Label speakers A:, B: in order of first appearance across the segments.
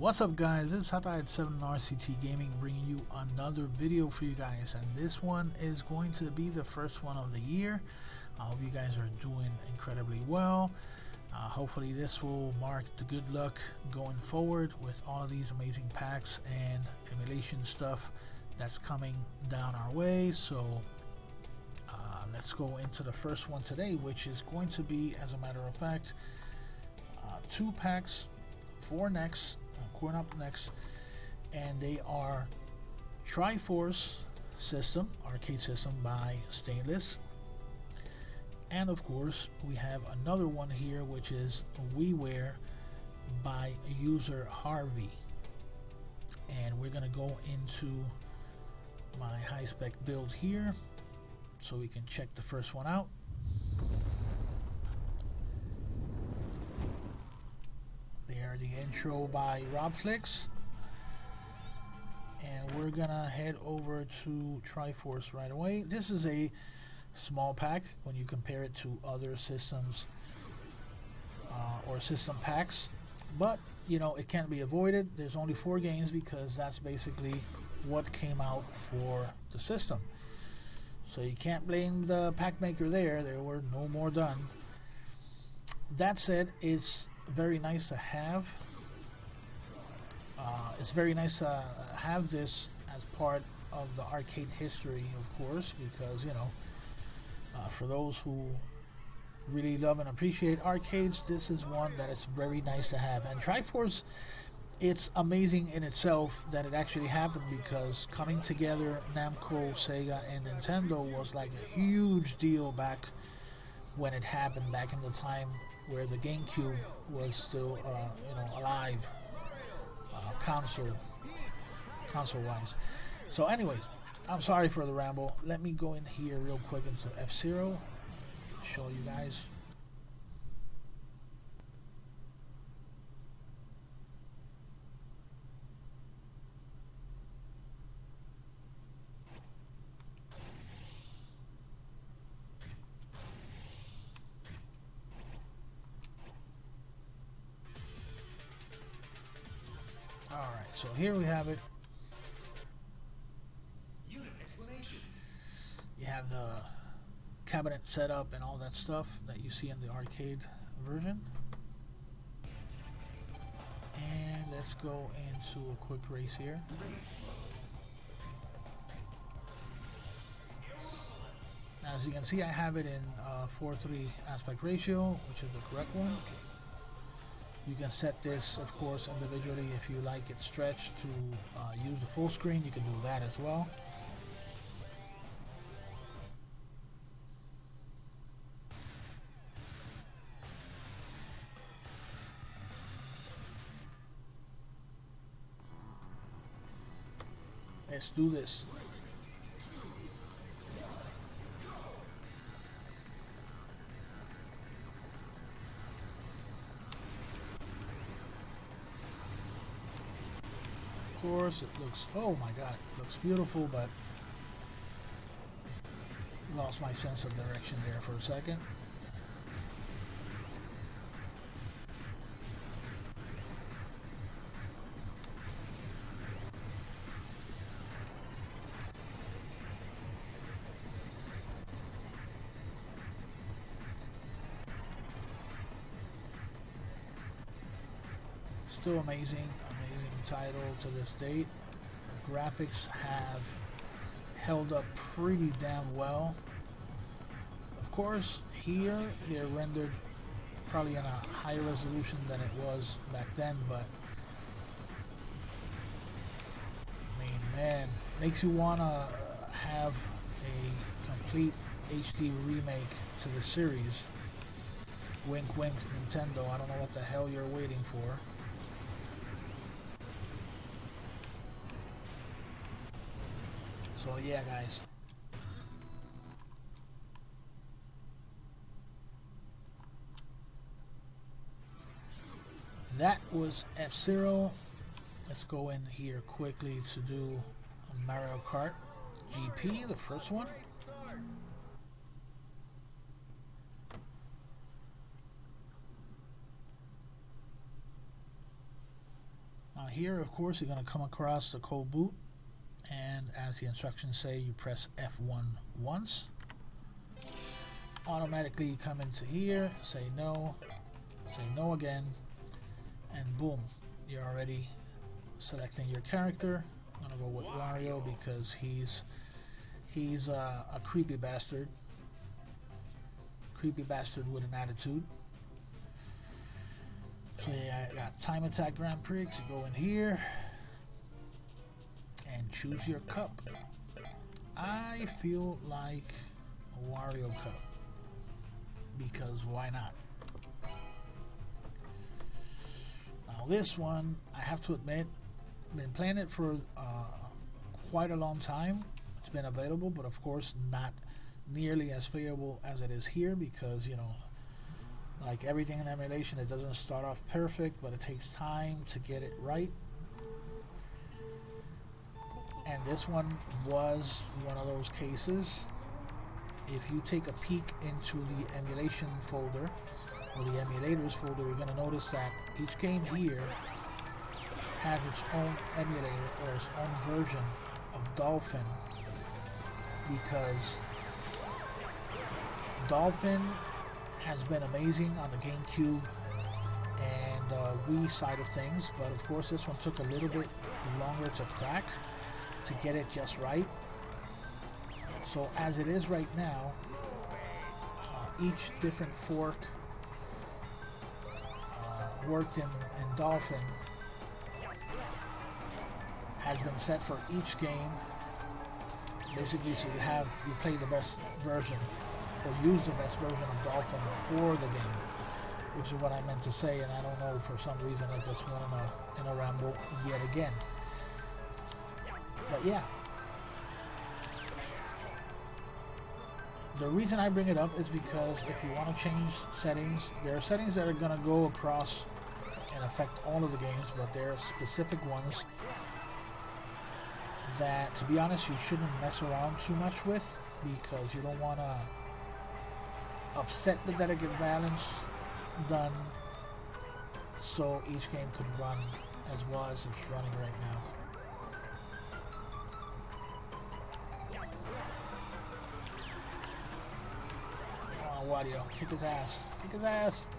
A: What's up, guys? This is Hata7 RCT Gaming bringing you another video for you guys, and this one is going to be the first one of the year. I hope you guys are doing incredibly well. Hopefully this will mark the good luck going forward with all of these amazing packs and emulation stuff that's coming down our way. So let's go into the first one today, which is going to be, as a matter of fact, 2 packs for Next, CoinOPS NEXT, and they are Triforce system, arcade system by Stainless, and of course we have another one here which is Wiiware by user Harvie. And we're gonna go into my high spec build here so we can check the first one out. There, the intro by RobFlix, and we're gonna head over to Triforce right away. This is a small pack when you compare it to other systems or system packs, but you know, it can't be avoided. There's only 4 games because that's basically what came out for the system, so you can't blame the pack maker there. There were no more done. That said, it's very nice to have. It's very nice to have this as part of the arcade history, of course, because you know, for those who really love and appreciate arcades, this is one that it's very nice to have. And Triforce, it's amazing in itself that it actually happened, because coming together Namco, Sega, and Nintendo was like a huge deal back when it happened, back in the time where the GameCube was still, alive, console-wise. So anyways, I'm sorry for the ramble. Let me go in here real quick into F-Zero, show you guys. Alright, so here we have it. You have the cabinet setup and all that stuff that you see in the arcade version. And let's go into a quick race here. As you can see, I have it in 4:3 aspect ratio, which is the correct one. You can set this, of course, individually if you like it stretched to use the full screen. You can do that as well. Let's do this. Of course, it looks, oh my god, it looks beautiful, but lost my sense of direction there for a second. Still amazing title to this date. The graphics have held up pretty damn well. Of course, here they're rendered probably in a higher resolution than it was back then, but I mean, man, makes you wanna have a complete HD remake to the series. Wink wink, Nintendo, I don't know what the hell you're waiting for. So yeah, guys. That was F-Zero. Let's go in here quickly to do Mario Kart GP, the first one. Here, of course, you're going to come across the code boot, and as the instructions say, you press F1 once. Automatically you come into here, say no again, and boom, you're already selecting your character. I'm gonna go with Wario because he's a creepy bastard with an attitude. So yeah, I got Time Attack Grand Prix. You go in here and choose your cup. I feel like a Wario cup because why not? Now this one, I have to admit, I've been playing it for quite a long time. It's been available, but of course not nearly as playable as it is here because, you know, like everything in emulation, it doesn't start off perfect, but it takes time to get it right. And this one was one of those cases. If you take a peek into the emulation folder or the emulators folder, you're going to notice that each game here has its own emulator or its own version of Dolphin, because Dolphin has been amazing on the GameCube and Wii side of things, but of course this one took a little bit longer to crack to get it just right. So as it is right now, each different fork worked in Dolphin has been set for each game, basically, so you play the best version or use the best version of Dolphin for the game, which is what I meant to say, and I don't know, for some reason I just went in a ramble yet again. But yeah, the reason I bring it up is because if you want to change settings, there are settings that are going to go across and affect all of the games, but there are specific ones that, to be honest, you shouldn't mess around too much with, because you don't want to upset the delicate balance done so each game could run as well as it's running right now. Wario, kick his ass. Kick his ass.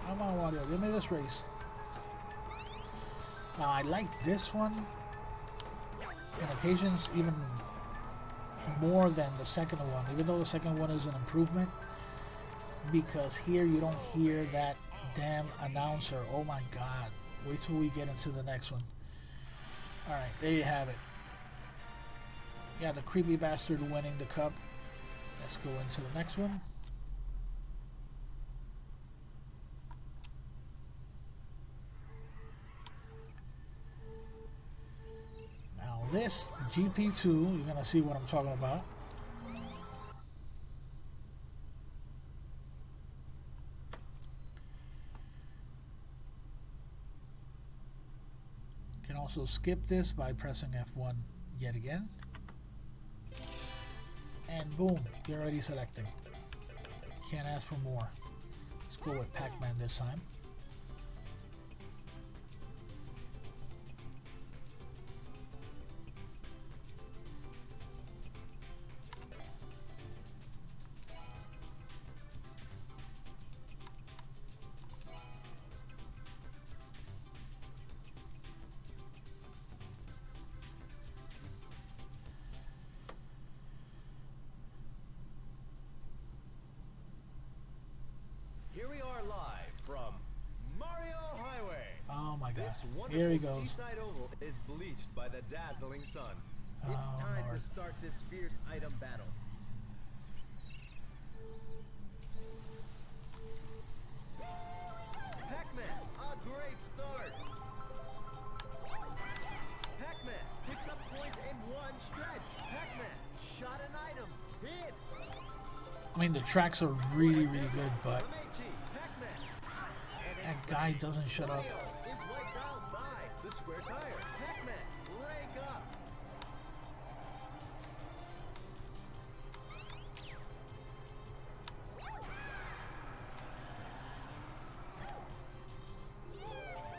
A: Come on, Wario, give me this race. Now I like this one in occasions even more than the second one, even though the second one is an improvement, because here you don't hear that damn announcer. Oh my god, wait till we get into the next one. Alright, there you have it. You got the creepy bastard winning the cup. Let's go into the next one. This GP2, you're going to see what I'm talking about. You can also skip this by pressing F1 yet again. And boom, you're already selecting. Can't ask for more. Let's go with Pac-Man this time.
B: Here we are live from Mario Highway.
A: Oh my god.
B: This
A: Here he
B: wonderful
A: goes.
B: seaside oval is bleached by the dazzling sun. It's time
A: Lord.
B: to start this fierce item battle. Pac-Man, a great start. Pac-Man picks up points in one stretch. Pac-Man shot an item. Hit.
A: I mean, the tracks are really, really good, but
B: Pac-Man.
A: and guy doesn't shut up.
B: Is wiped out by the square tire. Pac-Man, break up.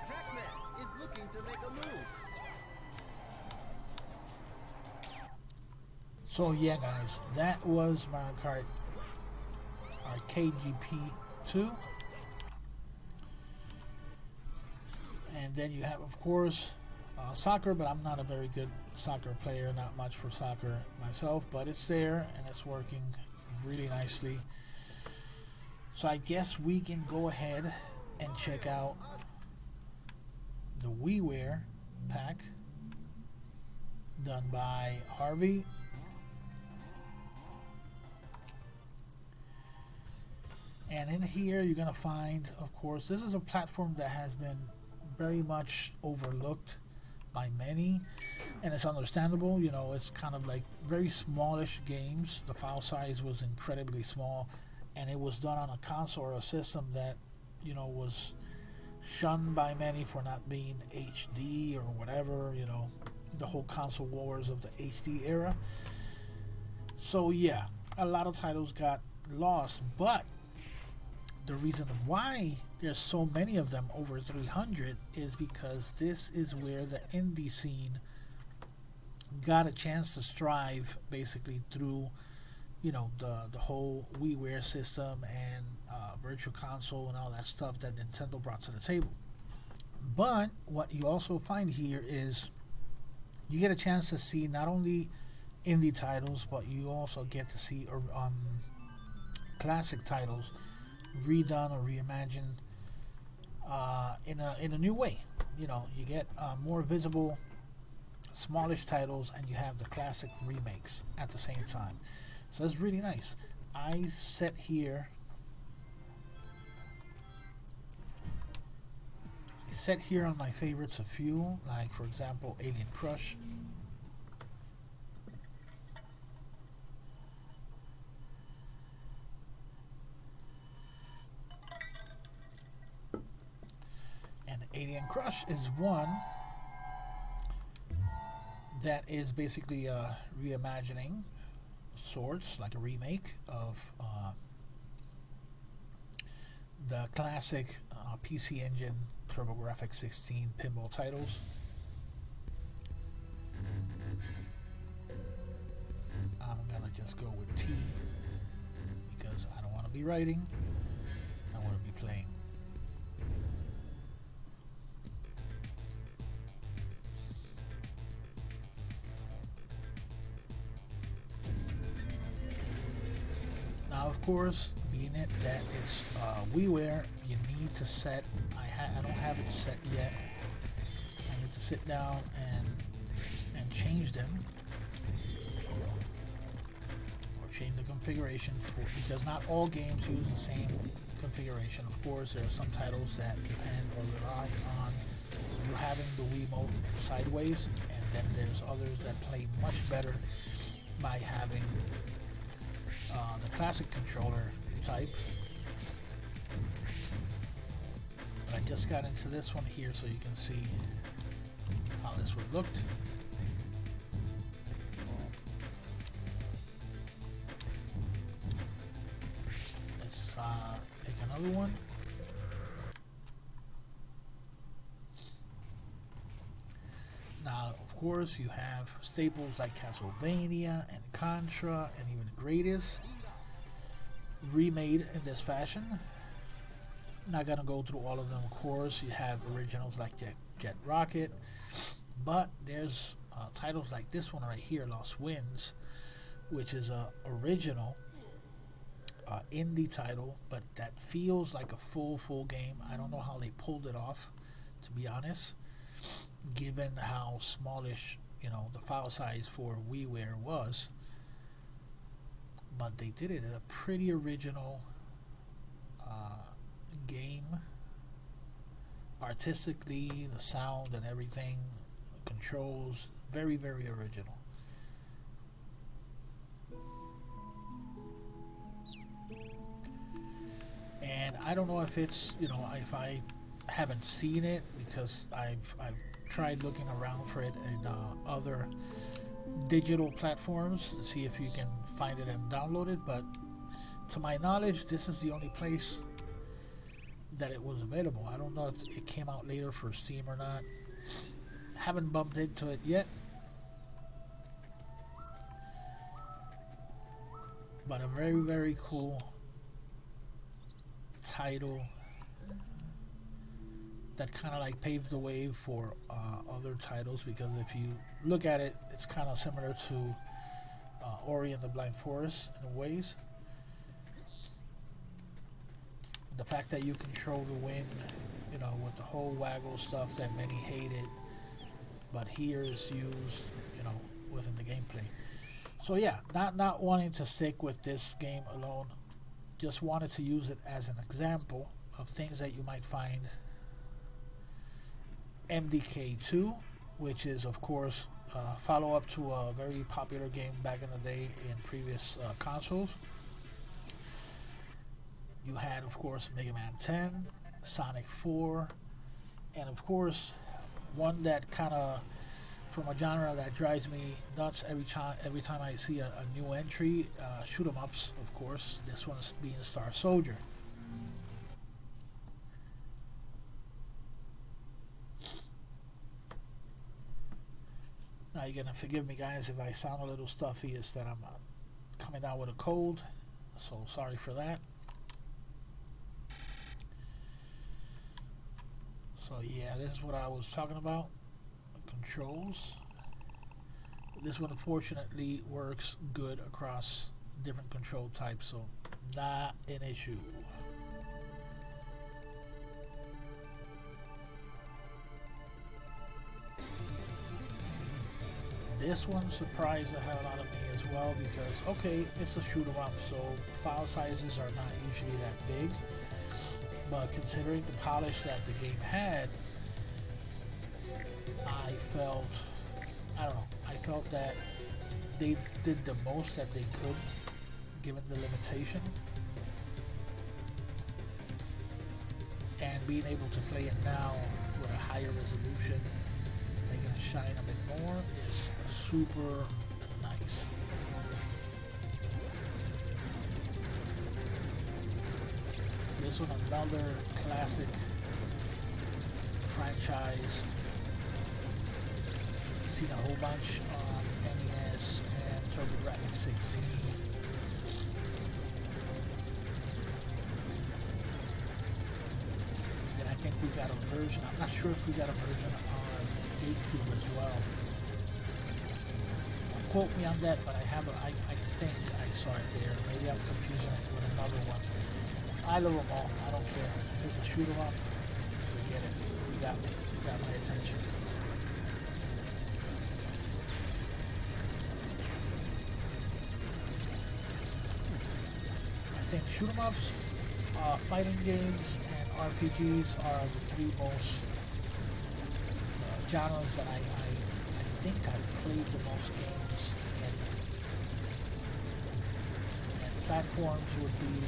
B: Pac-Man is looking to make a move.
A: So yeah, guys, that was Mario Kart Arcade GP 2. And then you have, of course, soccer, but I'm not a very good soccer player, not much for soccer myself, but it's there and it's working really nicely. So I guess we can go ahead and check out the Wiiware pack done by Harvie. And in here you're going to find, of course, this is a platform that has been very much overlooked by many, and it's understandable. You know, it's kind of like very smallish games. The file size was incredibly small, and it was done on a console or a system that, you know, was shunned by many for not being HD or whatever, you know, the whole console wars of the HD era. So yeah, a lot of titles got lost, but the reason why there's so many of them, over 300, is because this is where the indie scene got a chance to strive, basically through, you know, the whole Wiiware system and virtual console and all that stuff that Nintendo brought to the table. But what you also find here is you get a chance to see not only indie titles, but you also get to see classic titles redone or reimagined in a new way. You know, you get more visible, smallish titles, and you have the classic remakes at the same time. So it's really nice. I set here on my favorites a few, like for example Alien Crush. Alien Crush is one that is basically a reimagining of sorts, like a remake of the classic PC Engine TurboGrafx 16 pinball titles. I'm gonna just go with T because I don't want to be writing, I want to be playing. Now, of course, being it that it's Wiiware, you need to set. I don't have it set yet. I need to sit down and change them, or change the configuration because not all games use the same configuration. Of course, there are some titles that depend or rely on you having the Wiimote sideways, and then there's others that play much better by having the classic controller type. But I just got into this one here so you can see how this would look. Let's pick another one. Now, of course, you have staples like Castlevania and Contra and even Greatest remade in this fashion. Not gonna go through all of them, of course. You have originals like Jet Rocket, but there's titles like this one right here, Lost Winds, which is a original indie title, but that feels like a full game. I don't know how they pulled it off, to be honest, given how smallish, you know, the file size for Wiiware was. But they did it in a pretty original game. Artistically, the sound and everything, the controls, very, very original. And I don't know if it's, you know, if I haven't seen it because I've tried looking around for it in other digital platforms to see if you can find it and download it, but to my knowledge this is the only place that it was available. I don't know if it came out later for Steam or not. Haven't bumped into it yet, but a very, very cool title that kind of like paved the way for other titles, because if you look at it, it's kind of similar to Ori and the Blind Forest in ways. The fact that you control the wind, you know, with the whole waggle stuff that many hated, but here is used, you know, within the gameplay. So yeah, not wanting to stick with this game alone, just wanted to use it as an example of things that you might find. MDK2, which is of course follow-up to a very popular game back in the day in previous consoles. You had, of course, Mega Man 10, Sonic 4, and of course, one that kind of, from a genre that drives me nuts every time I see a new entry, shoot 'em ups, of course. This one's being Star Soldier. Now you're gonna forgive me, guys, if I sound a little stuffy. It's that I'm coming down with a cold, so sorry for that. So yeah, this is what I was talking about. Controls. This one unfortunately works good across different control types, so not an issue. This one surprised the hell out of me as well, because okay, it's a shoot 'em up, so file sizes are not usually that big. But considering the polish that the game had, I felt that they did the most that they could given the limitation, and being able to play it now with a higher resolution, making it shine a bit more, is super nice. This one, another classic franchise. Seen a whole bunch on NES and TurboGrafx 16. Then I think we got a version. I'm not sure if we got a version on GameCube as well. Don't quote me on that, but I think I saw it there. Maybe I'm confusing it with another one. I love them all. I don't care. If it's a shoot 'em up, forget it. You got me. You got my attention. I think shoot 'em ups, fighting games, and RPGs are the three most genres that I think I played the most games in. And platforms would be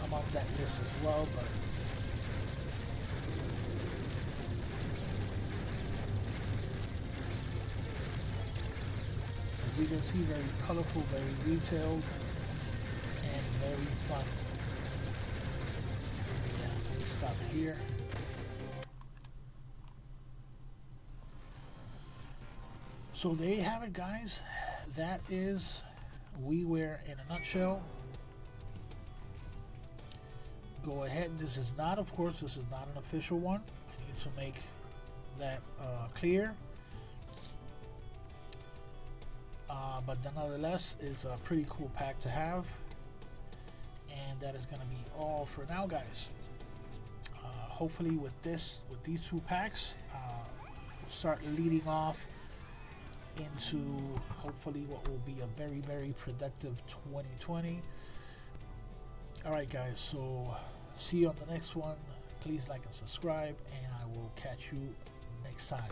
A: among that list as well, but so as you can see, very colorful, very detailed, and very fun. So yeah, let me stop here. So there you have it, guys. That is Wiiware in a nutshell. Go ahead. This is not, of course, this is not an official one. I need to make that clear. But nonetheless, it's a pretty cool pack to have. And that is going to be all for now, guys. Hopefully with these two packs, we'll start leading off into hopefully what will be a very, very productive 2020. Alright guys, so see you on the next one. Please like and subscribe, and I will catch you next time.